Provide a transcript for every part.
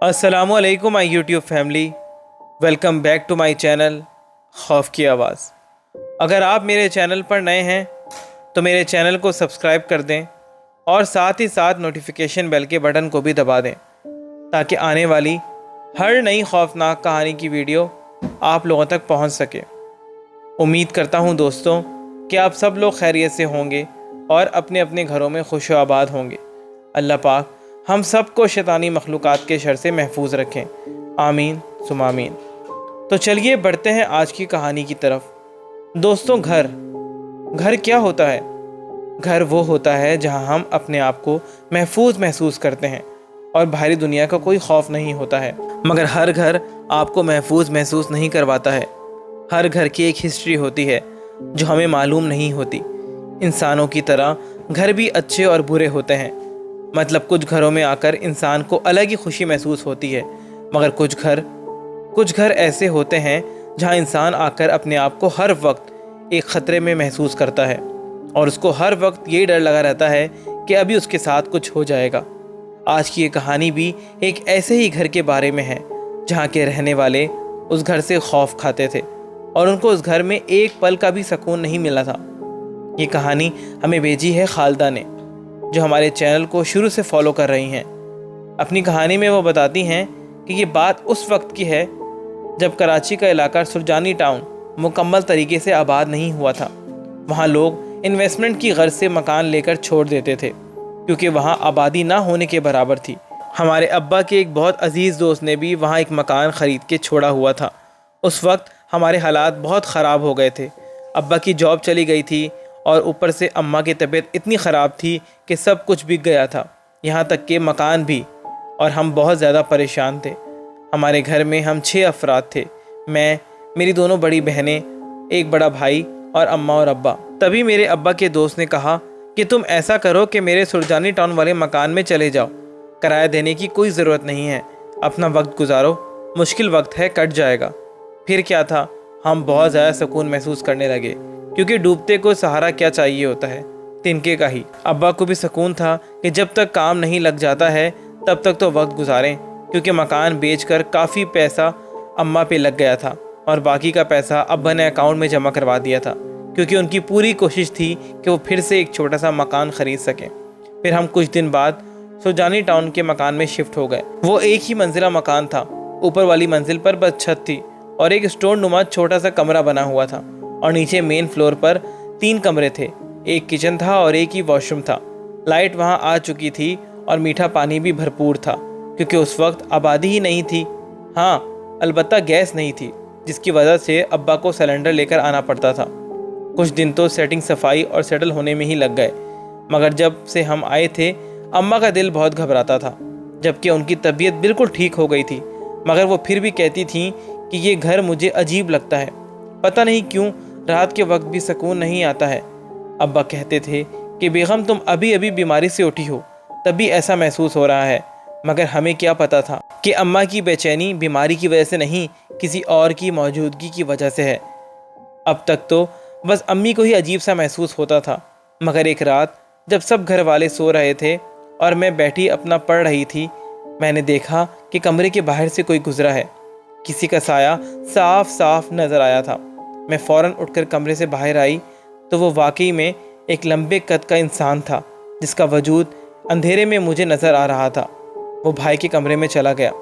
अस्सलामुअलैकुम my YouTube family, welcome back to my channel खौफ की आवाज़। अगर आप मेरे चैनल पर नए हैं तो मेरे चैनल को सब्सक्राइब कर दें और साथ ही साथ नोटिफिकेशन बेल के बटन को भी दबा दें ताकि आने वाली हर नई खौफनाक कहानी की वीडियो आप लोगों तक पहुंच सके। उम्मीद करता हूं दोस्तों कि आप सब लोग खैरियत से होंगे और अपने अपने घरों में खुश व आबाद होंगे। अल्लाह पाक हम सब को शैतानी मखलूक़ात के शर से महफूज रखें, आमीन सुम आमीन। तो चलिए बढ़ते हैं आज की कहानी की तरफ। दोस्तों, घर क्या होता है? घर वो होता है जहां हम अपने आप को महफूज महसूस करते हैं और बाहरी दुनिया का कोई खौफ नहीं होता है। मगर हर घर आपको महफूज महसूस नहीं करवाता है। हर घर की एक हिस्ट्री होती है जो हमें मालूम नहीं होती। इंसानों की तरह घर भी अच्छे और बुरे होते हैं। मतलब कुछ घरों में आकर इंसान को अलग ही खुशी महसूस होती है, मगर कुछ घर ऐसे होते हैं जहां इंसान आकर अपने आप को हर वक्त एक ख़तरे में महसूस करता है और उसको हर वक्त यही डर लगा रहता है कि अभी उसके साथ कुछ हो जाएगा। आज की ये कहानी भी एक ऐसे ही घर के बारे में है जहाँ के रहने वाले उस घर से खौफ खाते थे और उनको उस घर में एक पल का भी सुकून नहीं मिला था। ये कहानी हमें भेजी है खालदा ने, जो हमारे चैनल को शुरू से फॉलो कर रही हैं। अपनी कहानी में वो बताती हैं कि ये बात उस वक्त की है जब कराची का इलाका सुरजानी टाउन मुकम्मल तरीके से आबाद नहीं हुआ था। वहाँ लोग इन्वेस्टमेंट की गर्ज से मकान लेकर छोड़ देते थे क्योंकि वहाँ आबादी ना होने के बराबर थी। हमारे अब्बा के एक बहुत अजीज़ दोस्त ने भी वहाँ एक मकान ख़रीद के छोड़ा हुआ था। उस वक्त हमारे हालात बहुत ख़राब हो गए थे। अब्बा की जॉब चली गई थी और ऊपर से अम्मा की तबीयत इतनी ख़राब थी कि सब कुछ बिक गया था, यहाँ तक कि मकान भी, और हम बहुत ज़्यादा परेशान थे। हमारे घर में हम 6 अफराद थे, मैं, मेरी दोनों बड़ी बहनें, एक बड़ा भाई और अम्मा और अब्बा। तभी मेरे अब्बा के दोस्त ने कहा कि तुम ऐसा करो कि मेरे सुरजानी टाउन वाले मकान में चले जाओ, किराया देने की कोई ज़रूरत नहीं है, अपना वक्त गुजारो, मुश्किल वक्त है, कट जाएगा। फिर क्या था, हम बहुत ज़्यादा सुकून महसूस करने लगे क्योंकि डूबते को सहारा क्या चाहिए होता है, तिनके का ही। अब्बा को भी सुकून था कि जब तक काम नहीं लग जाता है तब तक तो वक्त गुजारें, क्योंकि मकान बेचकर काफ़ी पैसा अम्मा पे लग गया था और बाकी का पैसा अब्बा ने अकाउंट में जमा करवा दिया था क्योंकि उनकी पूरी कोशिश थी कि वो फिर से एक छोटा सा मकान ख़रीद सकें। फिर हम कुछ दिन बाद सुरजानी टाउन के मकान में शिफ्ट हो गए। वो एक ही मंजिला मकान था। ऊपर वाली मंजिल पर बस छत थी और एक स्टोर नुमा छोटा सा कमरा बना हुआ था और नीचे मेन फ्लोर पर 3 कमरे थे, एक किचन था और एक ही वॉशरूम था। लाइट वहाँ आ चुकी थी और मीठा पानी भी भरपूर था क्योंकि उस वक्त आबादी ही नहीं थी। हाँ, अलबत्ता गैस नहीं थी, जिसकी वजह से अब्बा को सिलेंडर लेकर आना पड़ता था। कुछ दिन तो सेटिंग, सफाई और सेटल होने में ही लग गए, मगर जब से हम आए थे अम्मा का दिल बहुत घबराता था, जबकि उनकी तबीयत बिल्कुल ठीक हो गई थी। मगर वो फिर भी कहती थीं कि ये घर मुझे अजीब लगता है, पता नहीं क्यों रात के वक्त भी सुकून नहीं आता है। अब्बा कहते थे कि बेगम तुम अभी अभी बीमारी से उठी हो, तभी ऐसा महसूस हो रहा है। मगर हमें क्या पता था कि अम्मा की बेचैनी बीमारी की वजह से नहीं, किसी और की मौजूदगी की वजह से है। अब तक तो बस अम्मी को ही अजीब सा महसूस होता था, मगर एक रात जब सब घर वाले सो रहे थे और मैं बैठी अपना पढ़ रही थी, मैंने देखा कि कमरे के बाहर से कोई गुजरा है। किसी का साया साफ साफ नज़र आया था। मैं फ़ौरन उठकर कमरे से बाहर आई तो वो वाकई में एक लंबे कद का इंसान था जिसका वजूद अंधेरे में मुझे नज़र आ रहा था। वो भाई के कमरे में चला गया।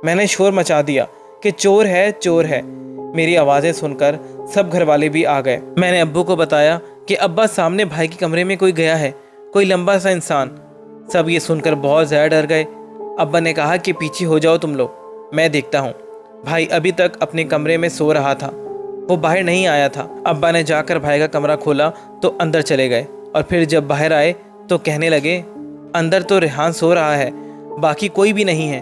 मैंने शोर मचा दिया कि चोर है, चोर है। मेरी आवाज़ें सुनकर सब घर वाले भी आ गए। मैंने अब्बू को बताया कि अब्बा, सामने भाई के कमरे में कोई गया है, कोई लंबा सा इंसान। सब ये सुनकर बहुत ज़्यादा डर गए। अब्बा ने कहा कि पीछे हो जाओ तुम लोग, मैं देखता हूँ। भाई अभी तक अपने कमरे में सो रहा था, वो बाहर नहीं आया था। अब्बा ने जाकर भाई का कमरा खोला तो अंदर चले गए और फिर जब बाहर आए तो कहने लगे, अंदर तो रेहान सो रहा है, बाकी कोई भी नहीं है।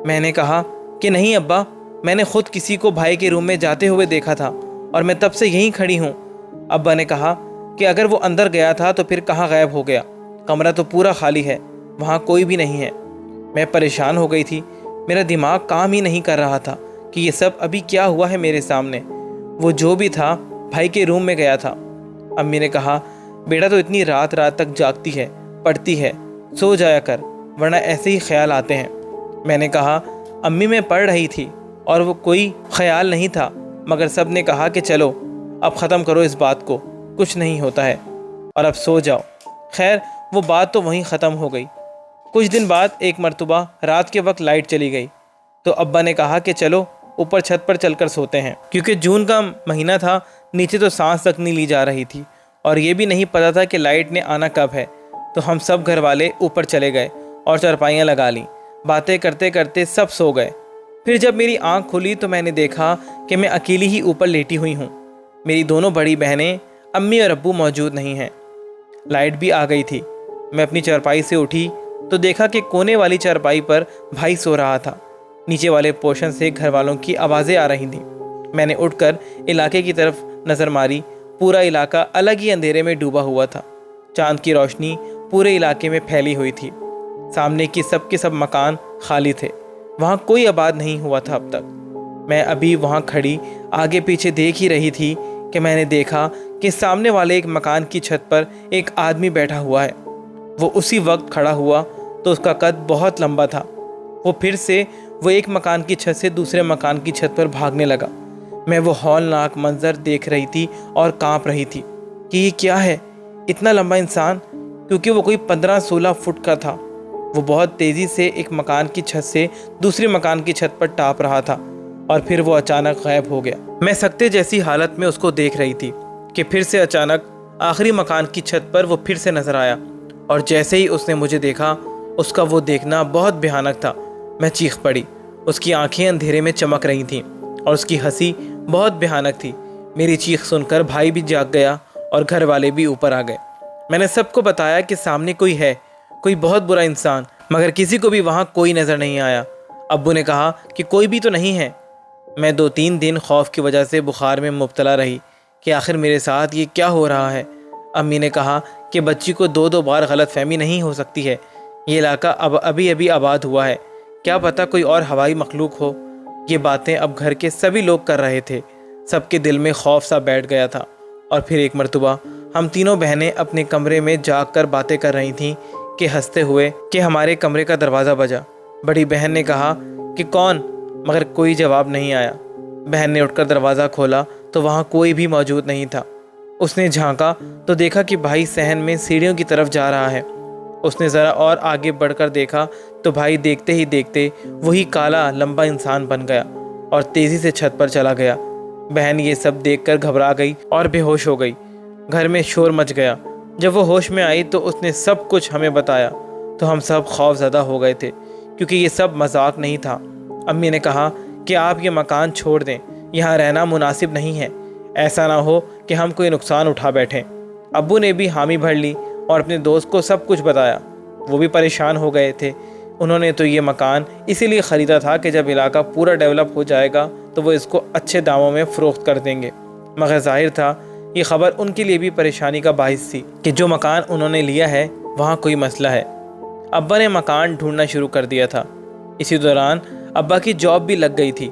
मैंने कहा कि नहीं अब्बा, मैंने खुद किसी को भाई के रूम में जाते हुए देखा था और मैं तब से यहीं खड़ी हूँ। अब्बा ने कहा कि अगर वो अंदर गया था तो फिर कहाँ गायब हो गया? कमरा तो पूरा खाली है, वहाँ कोई भी नहीं है। मैं परेशान हो गई थी, मेरा दिमाग काम ही नहीं कर रहा था कि ये सब अभी क्या हुआ है मेरे सामने। वो जो भी था भाई के रूम में गया था। अम्मी ने कहा, बेटा तो इतनी रात रात तक जागती है, पढ़ती है, सो जाया कर, वरना ऐसे ही ख्याल आते हैं। मैंने कहा, अम्मी में पढ़ रही थी और वो कोई ख्याल नहीं था, मगर सब ने कहा कि चलो अब ख़त्म करो इस बात को, कुछ नहीं होता है और अब सो जाओ। खैर वो बात तो वहीं ख़त्म हो गई। कुछ दिन बाद एक मर्तबा रात के वक्त लाइट चली गई तो अब्बा ने कहा कि चलो ऊपर छत पर चलकर सोते हैं, क्योंकि जून का महीना था, नीचे तो सांस तक नहीं ली जा रही थी और ये भी नहीं पता था कि लाइट ने आना कब है। तो हम सब घर वाले ऊपर चले गए और चारपाइयाँ लगा लीं। बातें करते करते सब सो गए। फिर जब मेरी आंख खुली तो मैंने देखा कि मैं अकेली ही ऊपर लेटी हुई हूँ। मेरी दोनों बड़ी बहनें अम्मी और अब्बू मौजूद नहीं हैं। लाइट भी आ गई थी। मैं अपनी चारपाई से उठी तो देखा कि कोने वाली चारपाई पर भाई सो रहा था। नीचे वाले पोर्शन से घर वालों की आवाज़ें आ रही थीं। मैंने उठकर इलाके की तरफ नज़र मारी। पूरा इलाका अलग ही अंधेरे में डूबा हुआ था। चांद की रोशनी पूरे इलाके में फैली हुई थी। सामने की सब के सब मकान खाली थे, वहाँ कोई आबाद नहीं हुआ था अब तक। मैं अभी वहाँ खड़ी आगे पीछे देख ही रही थी कि मैंने देखा कि सामने वाले एक मकान की छत पर एक आदमी बैठा हुआ है। वो उसी वक्त खड़ा हुआ तो उसका कद बहुत लंबा था। वो फिर से वो एक मकान की छत से दूसरे मकान की छत पर भागने लगा। मैं वो हौलनाक मंजर देख रही थी और कांप रही थी कि ये क्या है, इतना लंबा इंसान, क्योंकि वो कोई 15-16 फुट का था। वो बहुत तेज़ी से एक मकान की छत से दूसरे मकान की छत पर टाप रहा था और फिर वो अचानक गायब हो गया। मैं सकते जैसी हालत में उसको देख रही थी कि फिर से अचानक आखिरी मकान की छत पर वो फिर से नजर आया और जैसे ही उसने मुझे देखा, उसका वो देखना बहुत भयानक था। मैं चीख पड़ी। उसकी आंखें अंधेरे में चमक रही थीं और उसकी हंसी बहुत भयानक थी। मेरी चीख सुनकर भाई भी जाग गया और घर वाले भी ऊपर आ गए। मैंने सबको बताया कि सामने कोई है, कोई बहुत बुरा इंसान, मगर किसी को भी वहाँ कोई नज़र नहीं आया। अब्बू ने कहा कि कोई भी तो नहीं है। मैं 2-3 दिन खौफ की वजह से बुखार में मुब्तला रही कि आखिर मेरे साथ ये क्या हो रहा है। अम्मी ने कहा कि बच्ची को 2-2 बार गलत फहमी नहीं हो सकती है। ये इलाका अब अभी आबाद हुआ है, क्या पता कोई और हवाई मखलूक हो। ये बातें अब घर के सभी लोग कर रहे थे। सबके दिल में खौफ सा बैठ गया था। और फिर एक मर्तबा हम तीनों बहनें अपने कमरे में जाग कर बातें कर रही थीं कि हंसते हुए कि हमारे कमरे का दरवाज़ा बजा। बड़ी बहन ने कहा कि कौन, मगर कोई जवाब नहीं आया। बहन ने उठकर दरवाज़ा खोला तो वहाँ कोई भी मौजूद नहीं था। उसने झांका तो देखा कि भाई सहन में सीढ़ियों की तरफ जा रहा है। उसने ज़रा और आगे बढ़कर देखा तो भाई देखते ही देखते वही काला लंबा इंसान बन गया और तेज़ी से छत पर चला गया। बहन ये सब देखकर घबरा गई और बेहोश हो गई। घर में शोर मच गया। जब वो होश में आई तो उसने सब कुछ हमें बताया तो हम सब खौफज़दा हो गए थे, क्योंकि ये सब मजाक नहीं था। अम्मी ने कहा कि आप ये मकान छोड़ दें, यहाँ रहना मुनासिब नहीं है, ऐसा ना हो कि हम कोई नुकसान उठा बैठें। अब्बू ने भी हामी भर ली और अपने दोस्त को सब कुछ बताया। वो भी परेशान हो गए थे। उन्होंने तो ये मकान इसीलिए ख़रीदा था कि जब इलाका पूरा डेवलप हो जाएगा तो वो इसको अच्छे दामों में फ़रोख्त कर देंगे। मगर ज़ाहिर था ये ख़बर उनके लिए भी परेशानी का बाहिस थी कि जो मकान उन्होंने लिया है वहाँ कोई मसला है। अब्बा ने मकान ढूंढना शुरू कर दिया था। इसी दौरान अब्बा की जॉब भी लग गई थी।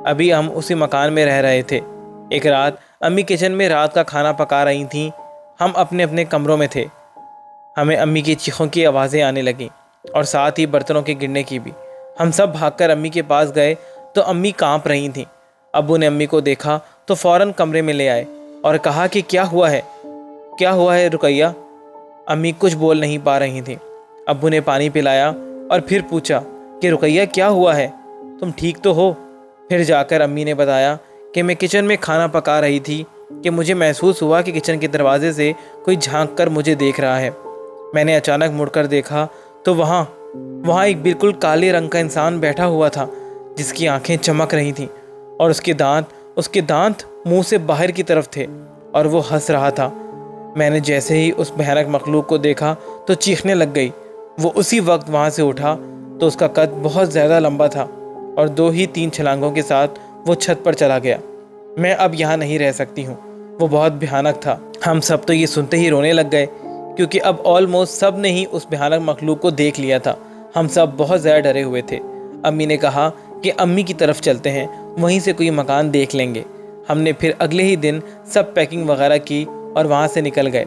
अभी हम उसी मकान में रह रहे थे। एक रात अम्मी किचन में रात का खाना पका रही थीं। हम अपने अपने कमरों में थे। हमें अम्मी की चीखों की आवाज़ें आने लगीं और साथ ही बर्तनों के गिरने की भी। हम सब भागकर अम्मी के पास गए तो अम्मी कांप रही थीं। अब्बू ने अम्मी को देखा तो फ़ौरन कमरे में ले आए और कहा कि क्या हुआ है रुकैया। अम्मी कुछ बोल नहीं पा रही थी। अब्बू ने पानी पिलाया और फिर पूछा कि रुकैया क्या हुआ है, तुम ठीक तो हो? फिर जाकर अम्मी ने बताया कि मैं किचन में खाना पका रही थी कि मुझे महसूस हुआ कि किचन के दरवाजे से कोई झांक कर मुझे देख रहा है। मैंने अचानक मुड़कर देखा तो वहाँ एक बिल्कुल काले रंग का इंसान बैठा हुआ था, जिसकी आंखें चमक रही थीं और उसके दांत मुंह से बाहर की तरफ थे और वो हंस रहा था। मैंने जैसे ही उस भयानक मखलूक को देखा तो चीखने लग गई। वो उसी वक्त वहाँ से उठा तो उसका कद बहुत ज़्यादा लंबा था और 2-3 छलांगों के साथ वो छत पर चला गया। मैं अब यहाँ नहीं रह सकती हूँ। वो बहुत भयानक था। हम सब तो ये सुनते ही रोने लग गए, क्योंकि अब ऑलमोस्ट सब ने ही उस भयानक मखलूक को देख लिया था। हम सब बहुत ज़्यादा डरे हुए थे। अम्मी ने कहा कि अम्मी की तरफ चलते हैं, वहीं से कोई मकान देख लेंगे। हमने फिर अगले ही दिन सब पैकिंग वगैरह की और वहाँ से निकल गए।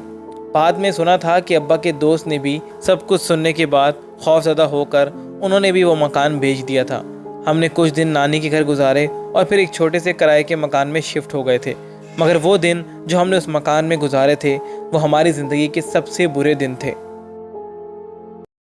बाद में सुना था कि अब्बा के दोस्त ने भी सब कुछ सुनने के बाद खौफज़दा होकर उन्होंने भी वो मकान बेच दिया था। ہم نے کچھ دن نانی کے گھر گزارے اور پھر ایک چھوٹے سے کرائے کے مکان میں شفٹ ہو گئے تھے، مگر وہ دن جو ہم نے اس مکان میں گزارے تھے وہ ہماری زندگی کے سب سے برے دن تھے۔